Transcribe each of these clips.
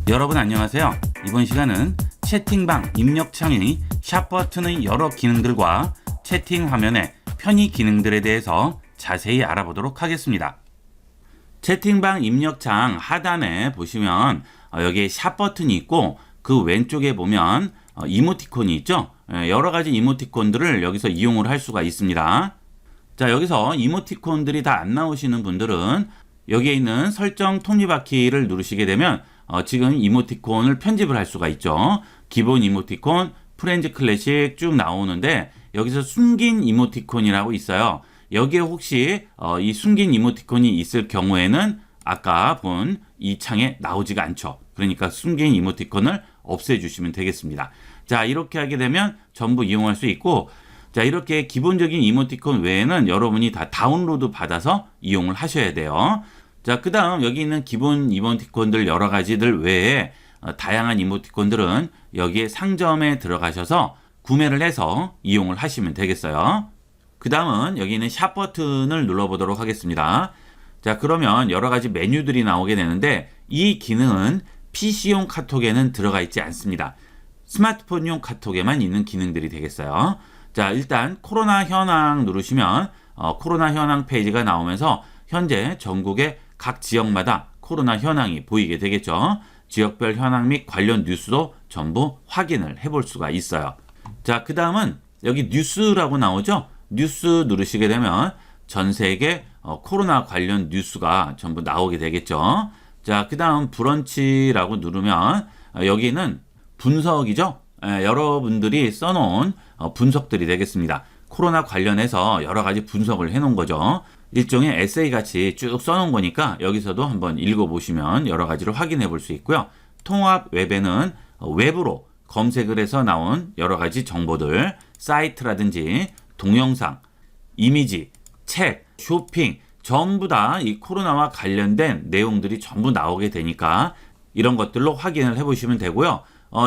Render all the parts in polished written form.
여러분 안녕하세요. 이번 시간은 채팅방 입력창의 샵 버튼의 여러 기능들과 채팅 화면의 편의 기능들에 대해서 자세히 알아보도록 하겠습니다. 채팅방 입력창 하단에 보시면 여기에 샵 버튼이 있고 그 왼쪽에 보면 이모티콘이 있죠. 여러 가지 이모티콘들을 여기서 이용을 할 수가 있습니다. 자, 여기서 이모티콘들이 다 안 나오시는 분들은 여기에 있는 설정 톱니바퀴를 누르시게 되면 지금 이모티콘을 편집을 할 수가 있죠. 기본 이모티콘, 프렌즈 클래식 쭉 나오는데 여기서 숨긴 이모티콘이라고 있어요. 여기에 혹시 이 숨긴 이모티콘이 있을 경우에는 아까 본 이 창에 나오지가 않죠. 그러니까 숨긴 이모티콘을 없애주시면 되겠습니다. 자, 이렇게 하게 되면 전부 이용할 수 있고, 자, 이렇게 기본적인 이모티콘 외에는 여러분이 다 다운로드 받아서 이용을 하셔야 돼요. 자, 그 다음 여기 있는 기본 이모티콘들 여러 가지들 외에 다양한 이모티콘들은 여기에 상점에 들어가셔서 구매를 해서 이용을 하시면 되겠어요. 그 다음은 여기 있는 샵 버튼을 눌러보도록 하겠습니다. 자, 그러면 여러 가지 메뉴들이 나오게 되는데 이 기능은 PC용 카톡에는 들어가 있지 않습니다. 스마트폰용 카톡에만 있는 기능들이 되겠어요. 자, 일단 코로나 현황 누르시면 코로나 현황 페이지가 나오면서 현재 전국의 각 지역마다 코로나 현황이 보이게 되겠죠. 지역별 현황 및 관련 뉴스도 전부 확인을 해볼 수가 있어요. 자, 그 다음은 여기 뉴스라고 나오죠. 뉴스 누르시게 되면 전 세계 코로나 관련 뉴스가 전부 나오게 되겠죠. 자, 그 다음 브런치라고 누르면 여기는 분석이죠. 여러분들이 써놓은 분석들이 되겠습니다. 코로나 관련해서 여러 가지 분석을 해놓은 거죠. 일종의 에세이 같이 쭉 써놓은 거니까 여기서도 한번 읽어보시면 여러 가지를 확인해 볼 수 있고요. 통합 웹에는 웹으로 검색을 해서 나온 여러 가지 정보들, 사이트라든지 동영상, 이미지, 책, 쇼핑 전부 다 이 코로나와 관련된 내용들이 전부 나오게 되니까 이런 것들로 확인을 해보시면 되고요.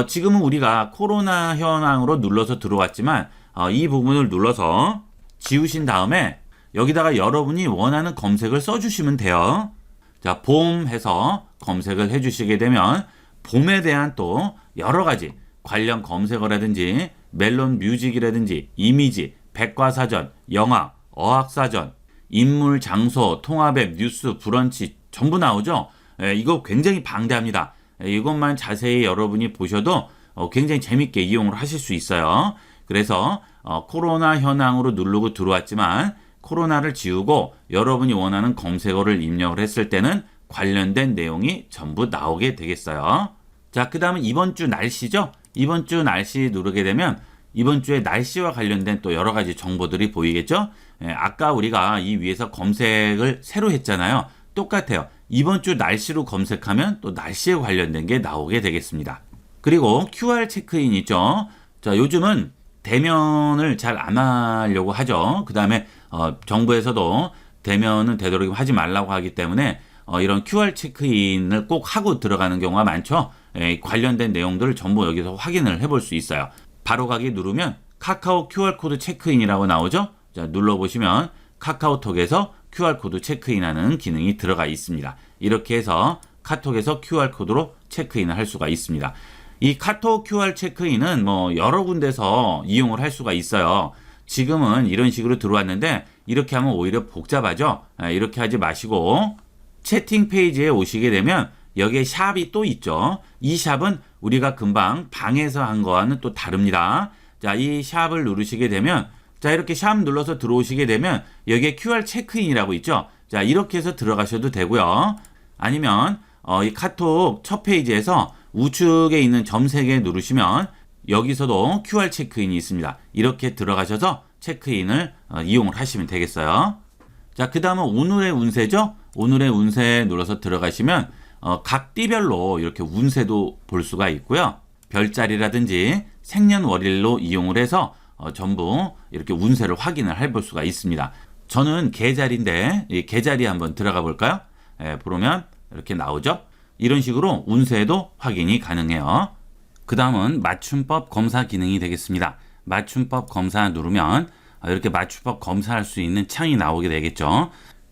지금은 우리가 코로나 현황으로 눌러서 들어왔지만 이 부분을 눌러서 지우신 다음에 여기다가 여러분이 원하는 검색을 써주시면 돼요. 자, 봄 해서 검색을 해주시게 되면 봄에 대한 또 여러 가지 관련 검색어라든지 멜론 뮤직이라든지 이미지, 백과사전, 영화, 어학사전, 인물, 장소, 통합앱, 뉴스, 브런치 전부 나오죠. 이거 굉장히 방대합니다. 이것만 자세히 여러분이 보셔도 굉장히 재밌게 이용을 하실 수 있어요. 그래서 코로나 현황으로 누르고 들어왔지만 코로나를 지우고 여러분이 원하는 검색어를 입력을 했을 때는 관련된 내용이 전부 나오게 되겠어요. 자, 그 다음은 이번 주 날씨죠. 이번 주 날씨 누르게 되면 이번 주에 날씨와 관련된 또 여러 가지 정보들이 보이겠죠. 아까 우리가 이 위에서 검색을 새로 했잖아요. 똑같아요. 이번 주 날씨로 검색하면 또 날씨에 관련된 게 나오게 되겠습니다. 그리고 QR 체크인 있죠. 자, 요즘은 대면을 잘 안 하려고 하죠. 그 다음에 정부에서도 대면은 되도록이면 하지 말라고 하기 때문에 이런 QR 체크인을 꼭 하고 들어가는 경우가 많죠. 관련된 내용들을 전부 여기서 확인을 해볼 수 있어요. 바로 가기 누르면 카카오 QR코드 체크인이라고 나오죠. 자, 눌러보시면 카카오톡에서 QR코드 체크인하는 기능이 들어가 있습니다. 이렇게 해서 카톡에서 QR코드로 체크인을 할 수가 있습니다. 이 카톡 QR 체크인은 뭐 여러 군데서 이용을 할 수가 있어요. 지금은 이런 식으로 들어왔는데 이렇게 하면 오히려 복잡하죠. 이렇게 하지 마시고 채팅 페이지에 오시게 되면 여기에 샵이 또 있죠. 이 샵은 우리가 금방 방에서 한 거와는 또 다릅니다. 자, 이 샵을 누르시게 되면 자, 이렇게 샵 눌러서 들어오시게 되면 여기에 QR 체크인이라고 있죠. 자, 이렇게 해서 들어가셔도 되고요. 아니면 이 카톡 첫 페이지에서 우측에 있는 점 3개 누르시면 여기서도 QR 체크인이 있습니다. 이렇게 들어가셔서 체크인을 이용을 하시면 되겠어요. 자, 그 다음은 오늘의 운세죠. 오늘의 운세 눌러서 들어가시면 각 띠별로 이렇게 운세도 볼 수가 있고요. 별자리라든지 생년월일로 이용을 해서 전부 이렇게 운세를 확인을 해볼 수가 있습니다. 저는 계자리인데 이 계자리 한번 들어가 볼까요? 보면 이렇게 나오죠. 이런 식으로 운세도 확인이 가능해요. 그 다음은 맞춤법 검사 기능이 되겠습니다. 맞춤법 검사 누르면 이렇게 맞춤법 검사할 수 있는 창이 나오게 되겠죠.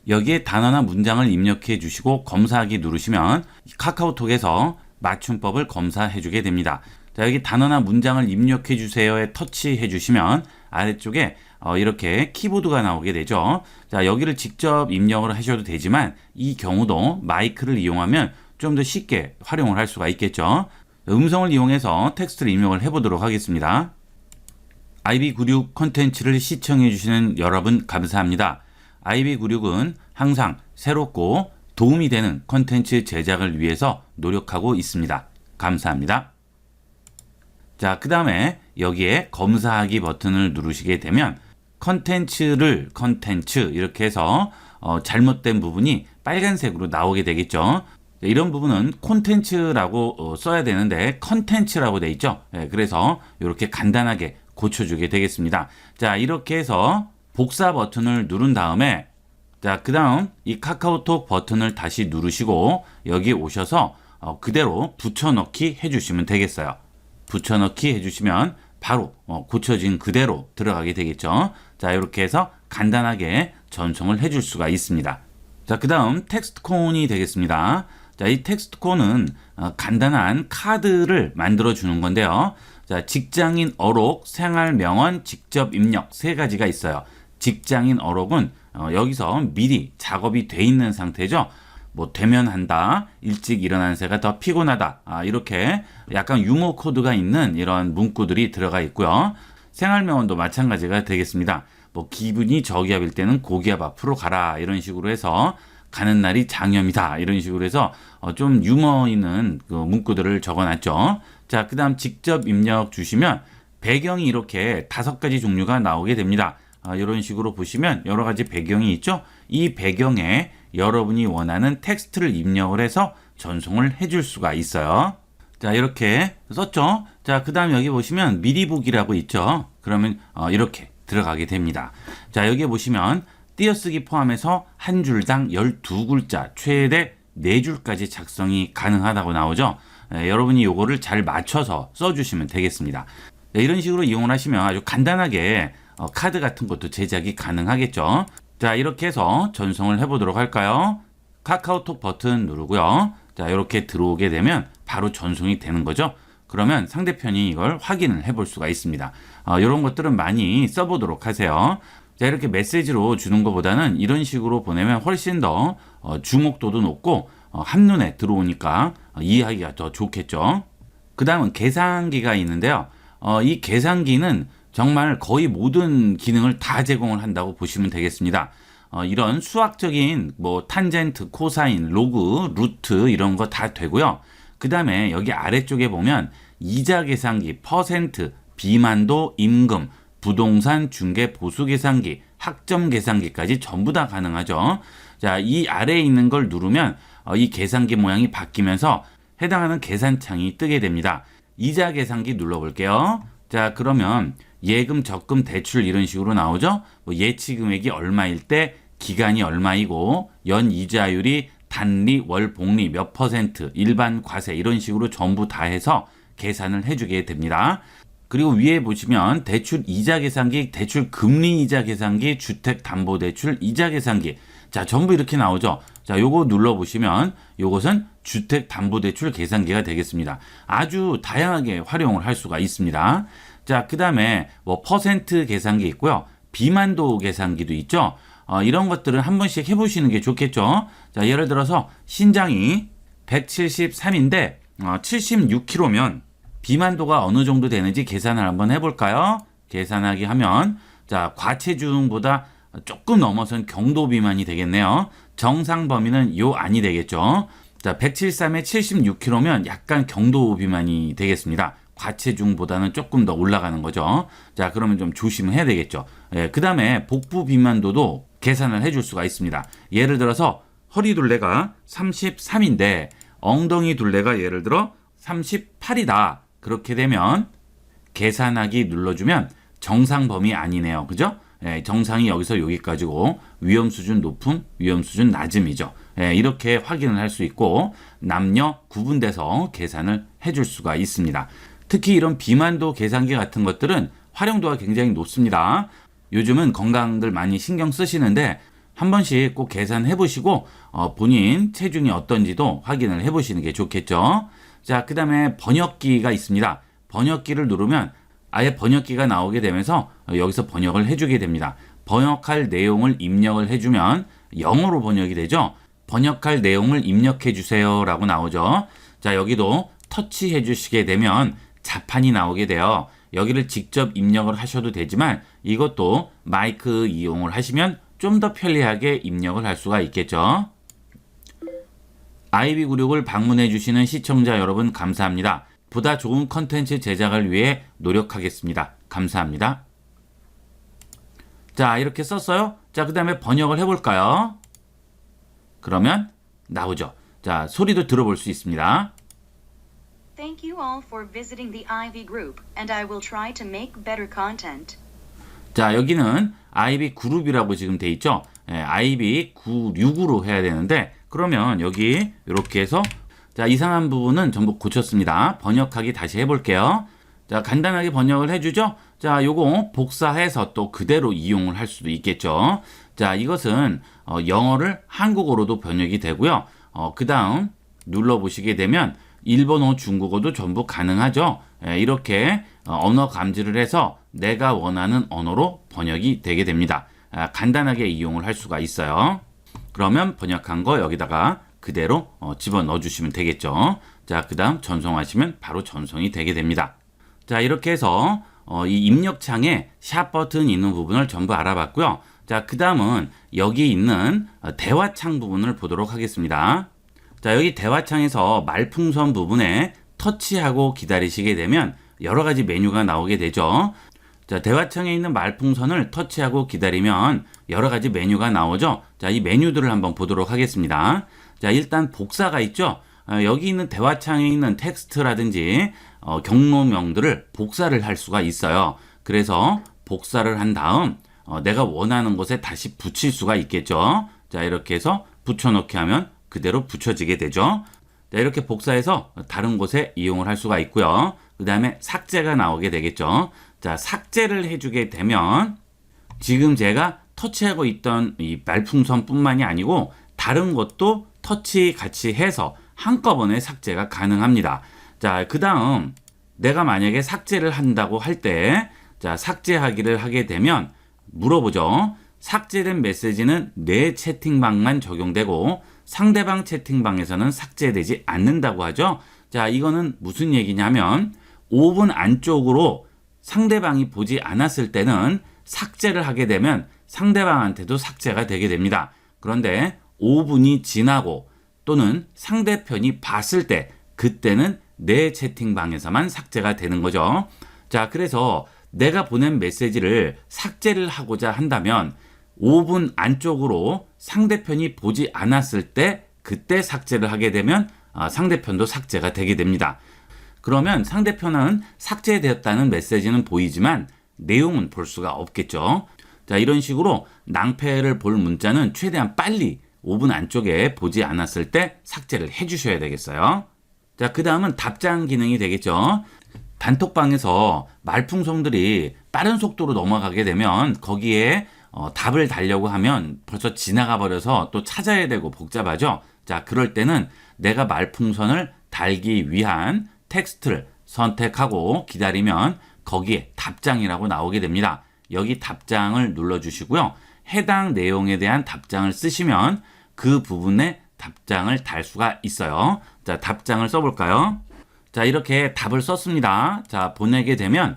여기에 단어나 문장을 입력해 주시고 검사하기 누르시면 카카오톡에서 맞춤법을 검사해 주게 됩니다. 자, 여기 단어나 문장을 입력해 주세요에 터치해 주시면 아래쪽에 이렇게 키보드가 나오게 되죠. 자, 여기를 직접 입력을 하셔도 되지만 이 경우도 마이크를 이용하면 좀 더 쉽게 활용을 할 수가 있겠죠. 음성을 이용해서 텍스트를 입력을 해보도록 하겠습니다. IB96 콘텐츠를 시청해 주시는 여러분 감사합니다. IB96은 항상 새롭고 도움이 되는 콘텐츠 제작을 위해서 노력하고 있습니다. 감사합니다. 자, 그 다음에 여기에 검사하기 버튼을 누르시게 되면 컨텐츠 이렇게 해서 잘못된 부분이 빨간색으로 나오게 되겠죠. 이런 부분은 콘텐츠라고 써야 되는데 컨텐츠라고 돼 있죠. 그래서 이렇게 간단하게 고쳐주게 되겠습니다. 자, 이렇게 해서 복사 버튼을 누른 다음에 자, 그 다음 이 카카오톡 버튼을 다시 누르시고 여기 오셔서 그대로 붙여넣기 해주시면 되겠어요. 붙여넣기 해주시면 바로 고쳐진 그대로 들어가게 되겠죠. 자, 이렇게 해서 간단하게 전송을 해줄 수가 있습니다. 자, 그 다음 텍스트콘이 되겠습니다. 자, 이 텍스트콘은 간단한 카드를 만들어 주는 건데요. 자, 직장인 어록, 생활명언, 직접 입력 세 가지가 있어요. 직장인 어록은 여기서 미리 작업이 돼 있는 상태죠. 뭐 대면한다, 일찍 일어난 새가 더 피곤하다, 이렇게 약간 유머 코드가 있는 이런 문구들이 들어가 있고요. 생활명언도 마찬가지가 되겠습니다. 뭐 기분이 저기압일 때는 고기압 앞으로 가라, 이런 식으로 해서 가는 날이 장염이다, 이런 식으로 해서 좀 유머 있는 그 문구들을 적어놨죠. 자, 그 다음 직접 입력 주시면 배경이 이렇게 5가지 종류가 나오게 됩니다. 이런 식으로 보시면 여러 가지 배경이 있죠. 이 배경에 여러분이 원하는 텍스트를 입력을 해서 전송을 해줄 수가 있어요. 자, 이렇게 썼죠. 자, 그 다음 여기 보시면 미리 보기라고 있죠. 그러면 이렇게 들어가게 됩니다. 자, 여기 보시면 띄어쓰기 포함해서 한 줄당 12글자, 최대 4줄까지 작성이 가능하다고 나오죠. 여러분이 요거를 잘 맞춰서 써주시면 되겠습니다. 이런 식으로 이용을 하시면 아주 간단하게 카드 같은 것도 제작이 가능하겠죠. 자, 이렇게 해서 전송을 해보도록 할까요? 카카오톡 버튼 누르고요. 자, 이렇게 들어오게 되면 바로 전송이 되는 거죠. 그러면 상대편이 이걸 확인을 해볼 수가 있습니다. 이런 것들은 많이 써보도록 하세요. 자, 이렇게 메시지로 주는 것보다는 이런 식으로 보내면 훨씬 더 주목도도 높고 한눈에 들어오니까 이해하기가 더 좋겠죠. 그 다음은 계산기가 있는데요. 이 계산기는 정말 거의 모든 기능을 다 제공을 한다고 보시면 되겠습니다. 이런 수학적인 뭐 탄젠트, 코사인, 로그, 루트 이런 거 다 되고요. 그 다음에 여기 아래쪽에 보면 이자 계산기, 퍼센트, 비만도, 임금, 부동산 중개 보수 계산기, 학점 계산기까지 전부 다 가능하죠. 자, 이 아래에 있는 걸 누르면 이 계산기 모양이 바뀌면서 해당하는 계산창이 뜨게 됩니다. 이자 계산기 눌러볼게요. 자, 그러면 예금, 적금, 대출 이런 식으로 나오죠. 뭐 예치 금액이 얼마일 때 기간이 얼마이고 연 이자율이 단리, 월, 복리 몇 %, 일반 과세 이런 식으로 전부 다 해서 계산을 해주게 됩니다. 그리고 위에 보시면 대출 이자 계산기, 대출 금리 이자 계산기, 주택 담보 대출 이자 계산기. 자, 전부 이렇게 나오죠. 자, 요거 눌러보시면 요것은 주택 담보 대출 계산기가 되겠습니다. 아주 다양하게 활용을 할 수가 있습니다. 자, 그 다음에 뭐 퍼센트 계산기 있고요. 비만도 계산기도 있죠. 이런 것들은 한 번씩 해보시는 게 좋겠죠. 자, 예를 들어서 신장이 173인데 76kg면 비만도가 어느 정도 되는지 계산을 한번 해볼까요? 계산하기 하면 자, 과체중보다 조금 넘어선 경도 비만이 되겠네요. 정상 범위는 요 안이 되겠죠. 자, 173에 76kg면 약간 경도 비만이 되겠습니다. 과체중보다는 조금 더 올라가는 거죠. 자, 그러면 좀 조심해야 되겠죠. 그 다음에 복부 비만도도 계산을 해줄 수가 있습니다. 예를 들어서 허리 둘레가 33인데 엉덩이 둘레가 예를 들어 38이다. 그렇게 되면 계산하기 눌러주면 정상 범위 아니네요. 그죠? 정상이 여기서 여기까지고 위험 수준 높음, 위험 수준 낮음이죠. 이렇게 확인을 할 수 있고 남녀 구분돼서 계산을 해줄 수가 있습니다. 특히 이런 비만도 계산기 같은 것들은 활용도가 굉장히 높습니다. 요즘은 건강들 많이 신경 쓰시는데 한 번씩 꼭 계산해 보시고 본인 체중이 어떤지도 확인을 해 보시는 게 좋겠죠. 자, 그 다음에 번역기가 있습니다. 번역기를 누르면 아예 번역기가 나오게 되면서 여기서 번역을 해주게 됩니다. 번역할 내용을 입력을 해주면 영어로 번역이 되죠. 번역할 내용을 입력해 주세요 라고 나오죠. 자, 여기도 터치해 주시게 되면 자판이 나오게 돼요. 여기를 직접 입력을 하셔도 되지만 이것도 마이크 이용을 하시면 좀 더 편리하게 입력을 할 수가 있겠죠. 아이비구육을 방문해 주시는 시청자 여러분 감사합니다. 보다 좋은 컨텐츠 제작을 위해 노력하겠습니다. 감사합니다. 자, 이렇게 썼어요. 자, 그 다음에 번역을 해볼까요? 그러면 나오죠. 자, 소리도 들어볼 수 있습니다. Thank you all for visiting the Ivy Group, and I will try to make better content. 자, 여기는 아이비 그룹이라고 지금 돼 있죠. 아이비 96으로 해야 되는데 그러면 여기 이렇게 해서 자, 이상한 부분은 전부 고쳤습니다. 번역하기 다시 해볼게요. 자, 간단하게 번역을 해주죠. 자, 요거 복사해서 또 그대로 이용을 할 수도 있겠죠. 자, 이것은 영어를 한국어로도 번역이 되고요. 그 다음 눌러보시게 되면 일본어, 중국어도 전부 가능하죠. 이렇게 언어 감지를 해서 내가 원하는 언어로 번역이 되게 됩니다. 간단하게 이용을 할 수가 있어요. 그러면 번역한 거 여기다가 그대로 집어넣어 주시면 되겠죠. 자, 그 다음 전송하시면 바로 전송이 되게 됩니다. 자, 이렇게 해서 이 입력창에 샵 버튼 있는 부분을 전부 알아봤고요. 자, 그 다음은 여기 있는 대화창 부분을 보도록 하겠습니다. 자, 여기 대화창에서 말풍선 부분에 터치하고 기다리시게 되면 여러 가지 메뉴가 나오게 되죠. 자, 대화창에 있는 말풍선을 터치하고 기다리면 여러 가지 메뉴가 나오죠. 자, 이 메뉴들을 한번 보도록 하겠습니다. 자, 일단 복사가 있죠. 여기 있는 대화창에 있는 텍스트라든지 경로명들을 복사를 할 수가 있어요. 그래서 복사를 한 다음 내가 원하는 곳에 다시 붙일 수가 있겠죠. 자, 이렇게 해서 붙여넣기 하면 그대로 붙여지게 되죠. 자, 이렇게 복사해서 다른 곳에 이용을 할 수가 있고요. 그 다음에 삭제가 나오게 되겠죠. 자, 삭제를 해주게 되면 지금 제가 터치하고 있던 이 말풍선 뿐만이 아니고 다른 것도 터치 같이 해서 한꺼번에 삭제가 가능합니다. 자, 그 다음 내가 만약에 삭제를 한다고 할 때 자, 삭제하기를 하게 되면 물어보죠. 삭제된 메시지는 내 채팅방만 적용되고 상대방 채팅방에서는 삭제되지 않는다고 하죠. 자, 이거는 무슨 얘기냐면 5분 안쪽으로 상대방이 보지 않았을 때는 삭제를 하게 되면 상대방한테도 삭제가 되게 됩니다. 그런데 5분이 지나고 또는 상대편이 봤을 때 그때는 내 채팅방에서만 삭제가 되는 거죠. 자, 그래서 내가 보낸 메시지를 삭제를 하고자 한다면 5분 안쪽으로 상대편이 보지 않았을 때 그때 삭제를 하게 되면 상대편도 삭제가 되게 됩니다. 그러면 상대편은 삭제되었다는 메시지는 보이지만 내용은 볼 수가 없겠죠. 자, 이런 식으로 낭패를 볼 문자는 최대한 빨리 5분 안쪽에 보지 않았을 때 삭제를 해주셔야 되겠어요. 자, 그 다음은 답장 기능이 되겠죠. 단톡방에서 말풍선들이 빠른 속도로 넘어가게 되면 거기에 답을 달려고 하면 벌써 지나가 버려서 또 찾아야 되고 복잡하죠. 자, 그럴 때는 내가 말풍선을 달기 위한 텍스트를 선택하고 기다리면 거기에 답장이라고 나오게 됩니다. 여기 답장을 눌러주시고요. 해당 내용에 대한 답장을 쓰시면 그 부분에 답장을 달 수가 있어요. 자, 답장을 써볼까요? 자, 이렇게 답을 썼습니다. 자, 보내게 되면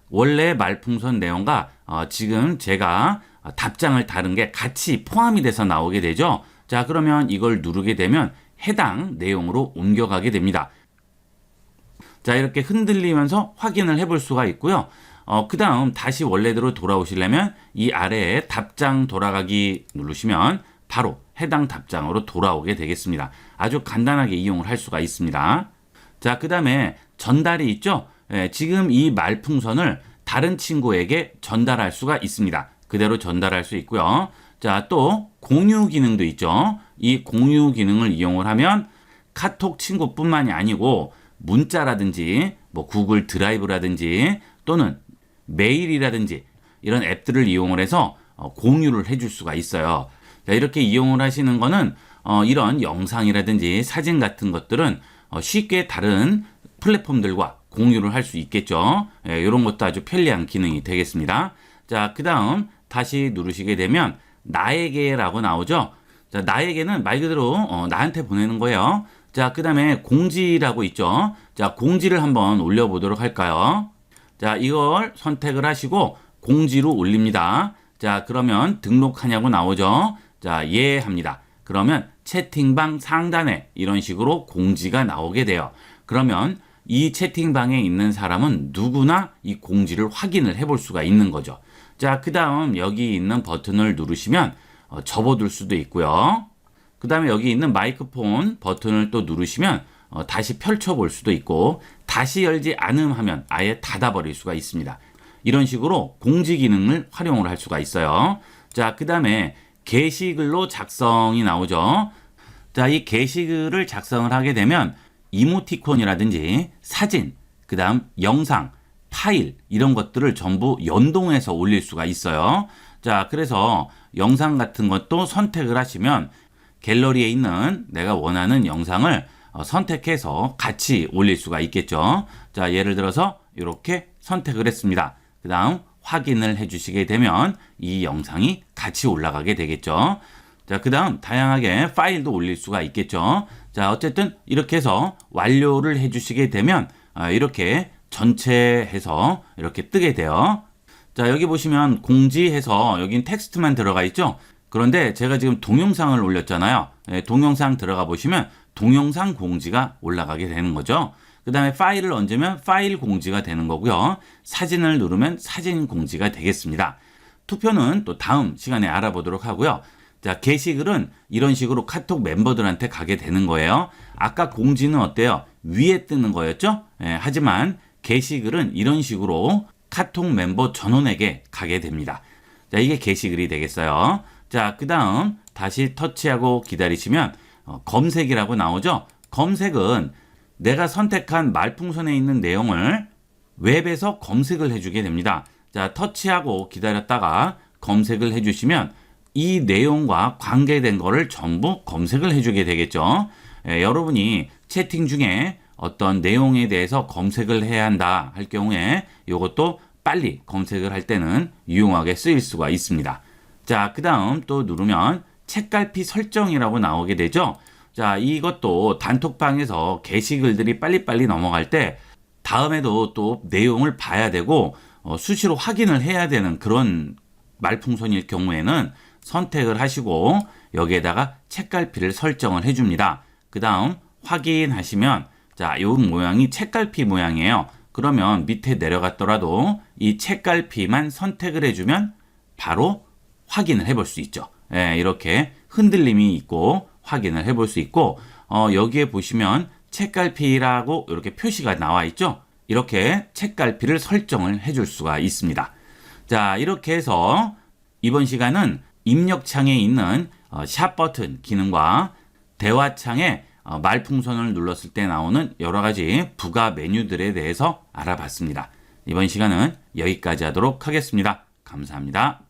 원래 말풍선 내용과 지금 제가 답장을 다른 게 같이 포함이 돼서 나오게 되죠. 자, 그러면 이걸 누르게 되면 해당 내용으로 옮겨가게 됩니다. 자, 이렇게 흔들리면서 확인을 해볼 수가 있고요. 그 다음 다시 원래대로 돌아오시려면 이 아래에 답장 돌아가기 누르시면 바로 해당 답장으로 돌아오게 되겠습니다. 아주 간단하게 이용을 할 수가 있습니다. 자, 그 다음에 전달이 있죠. 지금 이 말풍선을 다른 친구에게 전달할 수가 있습니다. 그대로 전달할 수 있고요. 자, 또 공유 기능도 있죠. 이 공유 기능을 이용을 하면 카톡 친구뿐만이 아니고 문자라든지 뭐 구글 드라이브라든지 또는 메일이라든지 이런 앱들을 이용을 해서 공유를 해줄 수가 있어요. 자, 이렇게 이용을 하시는 거는 이런 영상이라든지 사진 같은 것들은 쉽게 다른 플랫폼들과 공유를 할 수 있겠죠. 이런 것도 아주 편리한 기능이 되겠습니다. 자, 그 다음 다시 누르시게 되면 나에게라고 나오죠. 자, 나에게는 말 그대로 나한테 보내는 거예요. 자, 그 다음에 공지라고 있죠. 자, 공지를 한번 올려보도록 할까요? 자, 이걸 선택을 하시고 공지로 올립니다. 자, 그러면 등록하냐고 나오죠. 자, 예 합니다. 그러면 채팅방 상단에 이런 식으로 공지가 나오게 돼요. 그러면 이 채팅방에 있는 사람은 누구나 이 공지를 확인을 해볼 수가 있는 거죠. 자, 그 다음 여기 있는 버튼을 누르시면 접어둘 수도 있고요. 그 다음에 여기 있는 마이크폰 버튼을 또 누르시면 다시 펼쳐볼 수도 있고, 다시 열지 않음 하면 아예 닫아버릴 수가 있습니다. 이런 식으로 공지 기능을 활용을 할 수가 있어요. 자, 그 다음에 게시글로 작성이 나오죠. 자, 이 게시글을 작성을 하게 되면 이모티콘이라든지 사진, 그 다음 영상, 파일 이런 것들을 전부 연동해서 올릴 수가 있어요. 자, 그래서 영상 같은 것도 선택을 하시면 갤러리에 있는 내가 원하는 영상을 선택해서 같이 올릴 수가 있겠죠. 자, 예를 들어서 이렇게 선택을 했습니다. 그 다음 확인을 해주시게 되면 이 영상이 같이 올라가게 되겠죠. 자, 그 다음 다양하게 파일도 올릴 수가 있겠죠. 자, 어쨌든 이렇게 해서 완료를 해주시게 되면 이렇게 전체 해서 이렇게 뜨게 돼요. 자, 여기 보시면 공지해서 여긴 텍스트만 들어가 있죠. 그런데 제가 지금 동영상을 올렸잖아요. 동영상 들어가 보시면 동영상 공지가 올라가게 되는 거죠. 그 다음에 파일을 얹으면 파일 공지가 되는 거고요. 사진을 누르면 사진 공지가 되겠습니다. 투표는 또 다음 시간에 알아보도록 하고요. 자, 게시글은 이런 식으로 카톡 멤버들한테 가게 되는 거예요. 아까 공지는 어때요? 위에 뜨는 거였죠? 하지만 게시글은 이런 식으로 카톡 멤버 전원에게 가게 됩니다. 자, 이게 게시글이 되겠어요. 자, 그 다음 다시 터치하고 기다리시면 검색이라고 나오죠? 검색은 내가 선택한 말풍선에 있는 내용을 웹에서 검색을 해주게 됩니다. 자, 터치하고 기다렸다가 검색을 해주시면 이 내용과 관계된 거를 전부 검색을 해주게 되겠죠. 여러분이 채팅 중에 어떤 내용에 대해서 검색을 해야 한다 할 경우에 이것도 빨리 검색을 할 때는 유용하게 쓰일 수가 있습니다. 자, 그 다음 또 누르면 책갈피 설정이라고 나오게 되죠. 자, 이것도 단톡방에서 게시글들이 빨리빨리 넘어갈 때 다음에도 또 내용을 봐야 되고 수시로 확인을 해야 되는 그런 말풍선일 경우에는 선택을 하시고 여기에다가 책갈피를 설정을 해줍니다. 그 다음 확인하시면 자, 이 모양이 책갈피 모양이에요. 그러면 밑에 내려갔더라도 이 책갈피만 선택을 해주면 바로 확인을 해볼 수 있죠. 이렇게 흔들림이 있고 확인을 해볼 수 있고 여기에 보시면 책갈피라고 이렇게 표시가 나와 있죠. 이렇게 책갈피를 설정을 해줄 수가 있습니다. 자, 이렇게 해서 이번 시간은 입력창에 있는 샵 버튼 기능과 대화창에 말풍선을 눌렀을 때 나오는 여러 가지 부가 메뉴들에 대해서 알아봤습니다. 이번 시간은 여기까지 하도록 하겠습니다. 감사합니다.